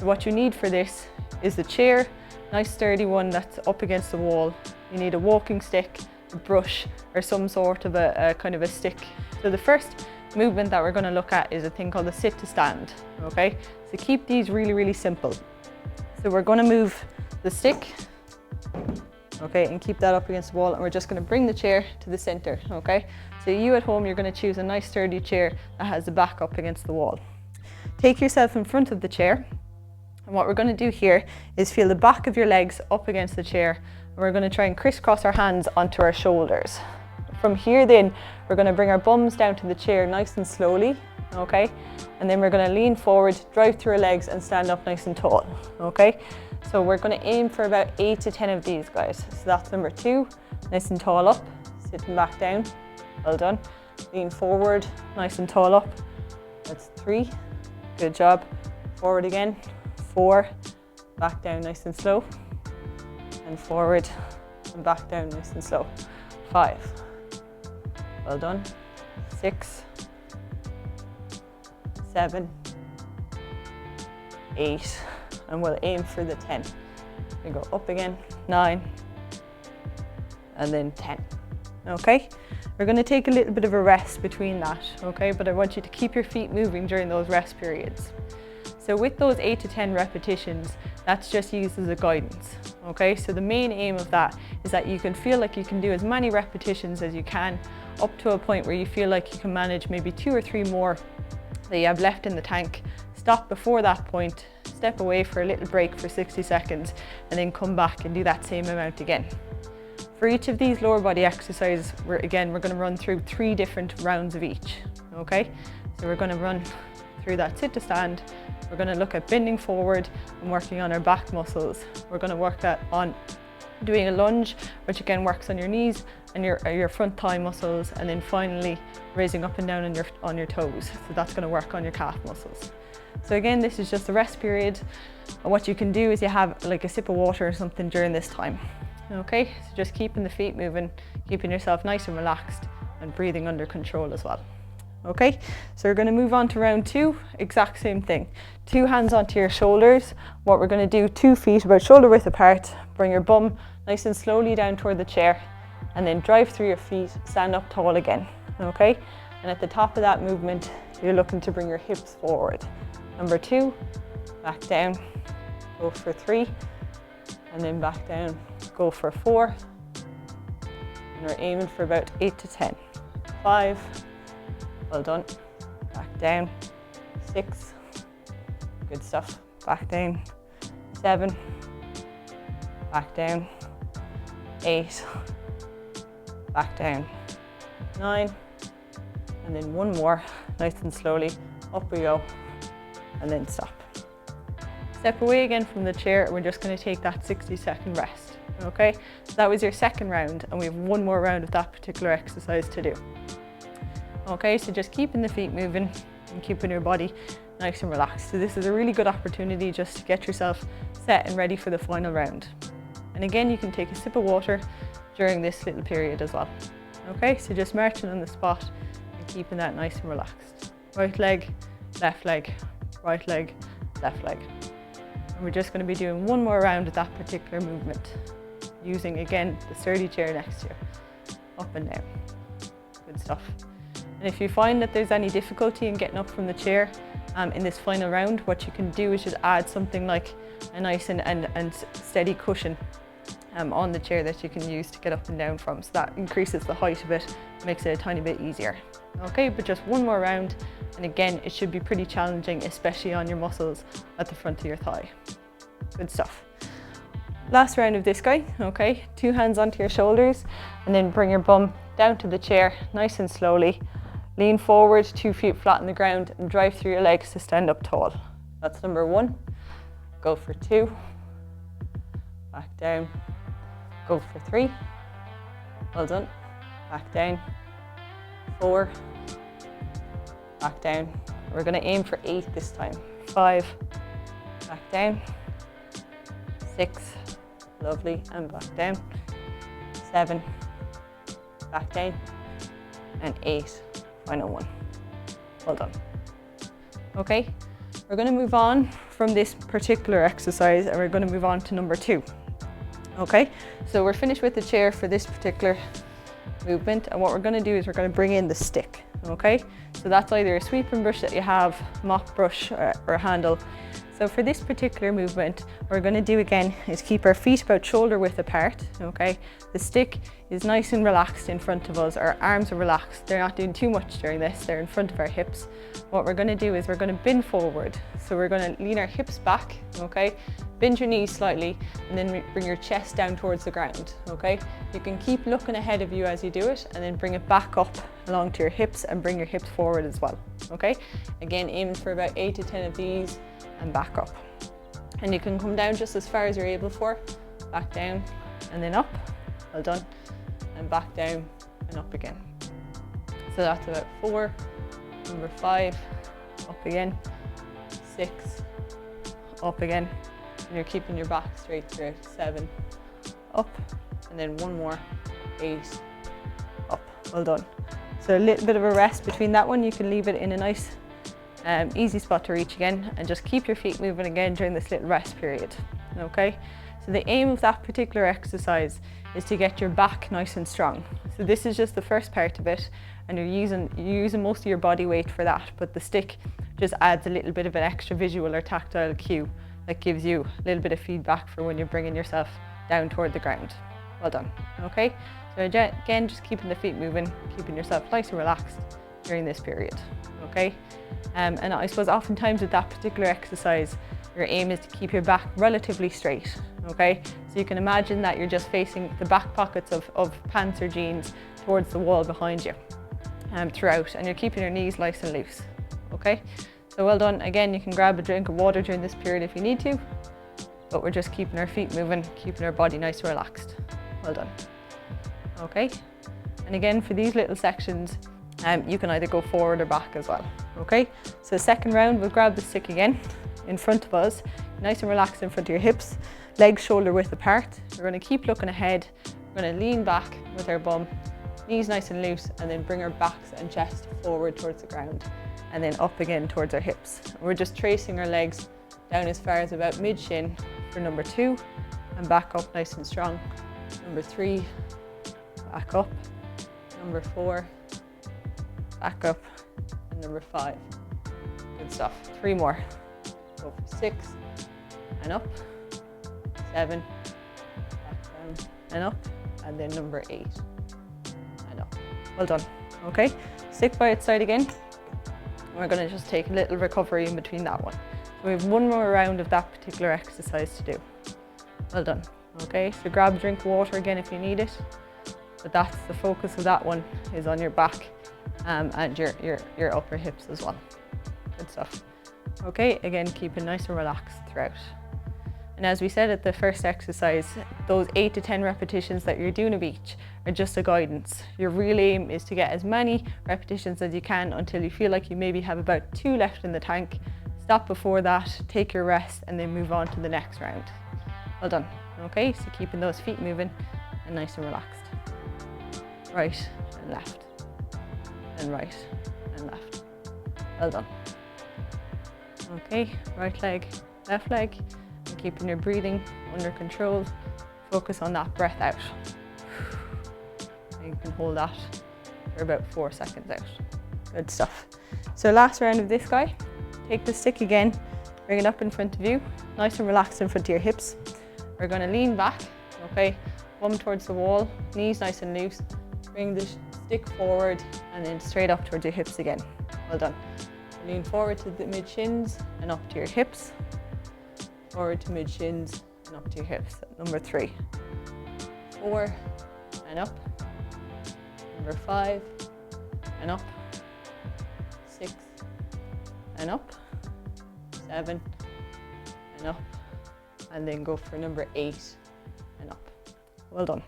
So what you need for this is a chair, nice sturdy one that's up against the wall. You need a walking stick, a brush, or some sort of a kind of a stick. So the first movement that we're going to look at is a thing called the sit to stand, okay? So keep these really, really simple. So we're going to move the stick, okay, and keep that up against the wall, and we're just going to bring the chair to the center, okay? So you at home, you're going to choose a nice sturdy chair that has the back up against the wall. Take yourself in front of the chair, and what we're going to do here is feel the back of your legs up against the chair, and we're going to try and crisscross our hands onto our shoulders. From here then, we're going to bring our bums down to the chair nice and slowly, okay? And then we're going to lean forward, drive through our legs and stand up nice and tall, okay? So we're going to aim for about 8 to 10 of these, guys. So that's number 2, nice and tall up, sitting back down, well done. Lean forward, nice and tall up, that's 3, good job. Forward again, 4, back down nice and slow, and forward and back down nice and slow, 5, well done, 6, 7, 8, and we'll aim for the 10. We go up again, 9, and then 10. Okay, we're going to take a little bit of a rest between that, okay, but I want you to keep your feet moving during those rest periods. So with those 8 to 10 repetitions, that's just used as a guidance, okay? So the main aim of that is that you can feel like you can do as many repetitions as you can, up to a point where you feel like you can manage maybe 2 or 3 more that you have left in the tank. Stop before that point, step away for a little break for 60 seconds, and then come back and do that same amount again. For each of these lower body exercises, we're going to run through 3 different rounds of each, okay? So we're going to run through that sit to stand. We're going to look at bending forward and working on our back muscles. We're going to work on doing a lunge, which again works on your knees and your front thigh muscles, and then finally raising up and down on your toes. So that's going to work on your calf muscles. So again, this is just a rest period, and what you can do is you have like a sip of water or something during this time. Okay, so just keeping the feet moving, keeping yourself nice and relaxed, and breathing under control as well. Okay, so we're going to move on to round 2, exact same thing. 2 hands onto your shoulders. What we're going to do, 2 feet about shoulder width apart, bring your bum nice and slowly down toward the chair, and then drive through your feet, stand up tall again, okay? And at the top of that movement, you're looking to bring your hips forward. Number 2, back down, go for 3, and then back down, go for 4, and we're aiming for about 8 to 10. 5, well done, back down, 6, good stuff, back down, 7, back down, 8, back down, 9, and then 1 more, nice and slowly, up we go, and then stop. Step away again from the chair, and we're just going to take that 60-second rest, okay? So that was your second round, and we have 1 more round of that particular exercise to do. Okay, so just keeping the feet moving and keeping your body nice and relaxed. So this is a really good opportunity just to get yourself set and ready for the final round. And again, you can take a sip of water during this little period as well. Okay, so just marching on the spot and keeping that nice and relaxed. Right leg, left leg, right leg, left leg. And we're just going to be doing 1 more round of that particular movement, using again the sturdy chair next to you, up and down. Good stuff. And if you find that there's any difficulty in getting up from the chair in this final round, what you can do is just add something like a nice and steady cushion on the chair that you can use to get up and down from. So that increases the height of it, makes it a tiny bit easier. Okay, but just 1 more round, and again, it should be pretty challenging, especially on your muscles at the front of your thigh. Good stuff. Last round of this guy, okay, 2 hands onto your shoulders, and then bring your bum down to the chair, nice and slowly. Lean forward, 2 feet flat on the ground, and drive through your legs to stand up tall. That's number 1. Go for 2. Back down. Go for 3. Well done. Back down. 4. Back down. We're going to aim for 8 this time. 5. Back down. 6. Lovely. And back down. 7. Back down. And 8. Final one. Well done. Okay, we're going to move on from this particular exercise and we're going to move on to number 2. Okay, so we're finished with the chair for this particular movement, and what we're going to do is we're going to bring in the stick. Okay, so that's either a sweeping brush that you have, mop brush, or a handle. So for this particular movement, what we're going to do again is keep our feet about shoulder width apart. Okay, the stick is nice and relaxed in front of us. Our arms are relaxed. They're not doing too much during this. They're in front of our hips. What we're going to do is we're going to bend forward. So we're going to lean our hips back. Okay, bend your knees slightly, and then bring your chest down towards the ground. Okay, you can keep looking ahead of you as you do it, and then bring it back up along to your hips and bring your hips forward as well. Okay, again, aiming for about 8 to 10 of these and back up. And you can come down just as far as you're able for, back down and then up. Well done. And back down and up again. So that's about 4, number 5, up again, 6, up again, and you're keeping your back straight through. 7, up, and then one more, 8, up. Well done. So a little bit of a rest between that one. You can leave it in a nice easy spot to reach again, and just keep your feet moving again during this little rest period. Okay, so the aim of that particular exercise is to get your back nice and strong. So this is just the first part of it, and you're using most of your body weight for that, but the stick just adds a little bit of an extra visual or tactile cue that gives you a little bit of feedback for when you're bringing yourself down toward the ground. Well done. Okay, so again, just keeping the feet moving, keeping yourself nice and relaxed during this period. Okay, and I suppose oftentimes with that particular exercise, your aim is to keep your back relatively straight. Okay, so you can imagine that you're just facing the back pockets of pants or jeans towards the wall behind you throughout, and you're keeping your knees nice and loose. Okay, so well done. Again, you can grab a drink of water during this period if you need to, but we're just keeping our feet moving, keeping our body nice and relaxed. Well done. Okay, and again, for these little sections, you can either go forward or back as well. Okay, so second round, we'll grab the stick again in front of us, nice and relaxed in front of your hips, legs shoulder width apart. We're going to keep looking ahead. We're going to lean back with our bum, knees nice and loose, and then bring our backs and chest forward towards the ground, and then up again towards our hips. We're just tracing our legs down as far as about mid shin for number 2, and back up nice and strong. Number 3, back up. Number 4, back up. And number 5. Good stuff. 3 more. Go for 6 and up. 7, back down and up. And then number 8 and up. Well done. Okay, stick by its side again. We're going to just take a little recovery in between that one. So we have one more round of that particular exercise to do. Well done. Okay, so grab a drink of water again if you need it, but that's the focus of that one, is on your back and your upper hips as well. Good stuff. Okay, again, keep it nice and relaxed throughout. And as we said at the first exercise, those 8 to 10 repetitions that you're doing of each are just a guidance. Your real aim is to get as many repetitions as you can until you feel like you maybe have about 2 left in the tank. Stop before that, take your rest, and then move on to the next round. Well done. Okay, so keeping those feet moving and nice and relaxed. Right and left, and right and left. Well done. Okay, right leg, left leg, and keeping your breathing under control. Focus on that breath out. And you can hold that for about 4 seconds out. Good stuff. So last round of this guy, take the stick again, bring it up in front of you, nice and relaxed in front of your hips. We're going to lean back, okay, bum towards the wall, knees nice and loose, bring the stick forward and then straight up towards your hips again. Well done. Lean forward to the mid shins and up to your hips, forward to mid shins and up to your hips. Number 3, 4 and up, number 5 and up, 6 and up, 7 and up, and then go for number 8 and up. Well done.